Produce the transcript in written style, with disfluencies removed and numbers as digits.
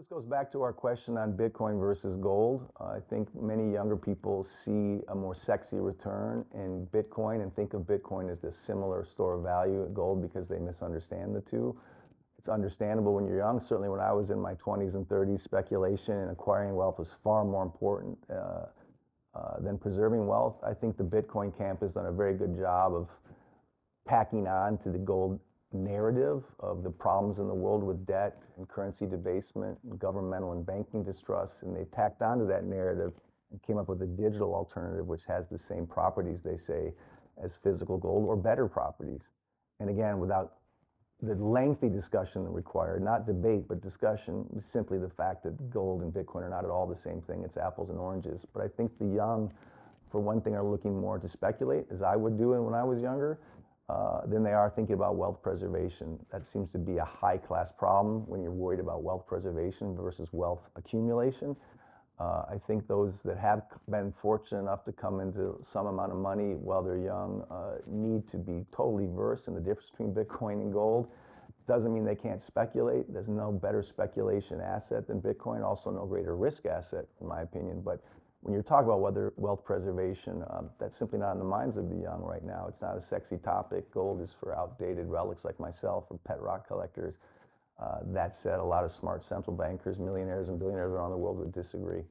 This goes back to our question on Bitcoin versus gold. I think many younger people see a more sexy return in Bitcoin and think of Bitcoin as this similar store of value at gold because they misunderstand the two. It's understandable when you're young. Certainly when I was in my 20s and 30s, speculation and acquiring wealth was far more important than preserving wealth. I think the Bitcoin camp has done a very good job of packing on to the gold narrative of the problems in the world with debt and currency debasement and governmental and banking distrust, and they tacked onto that narrative and came up with a digital alternative which has the same properties, they say, as physical gold or better properties. And again, without the lengthy discussion required, not debate, but discussion, simply the fact that gold and Bitcoin are not at all the same thing. It's apples and oranges. But I think the young, for one thing, are looking more to speculate, as I would do when I was younger, than they are thinking about wealth preservation. That seems to be a high-class problem when you're worried about wealth preservation versus wealth accumulation. I think those that have been fortunate enough to come into some amount of money while they're young need to be totally versed in the difference between Bitcoin and gold. Doesn't mean they can't speculate. There's no better speculation asset than Bitcoin, also no greater risk asset, in my opinion. But when you're talking about whether wealth preservation, that's simply not in the minds of the young right now. It's not a sexy topic. Gold is for outdated relics like myself or pet rock collectors. That said, a lot of smart central bankers, millionaires and billionaires around the world would disagree.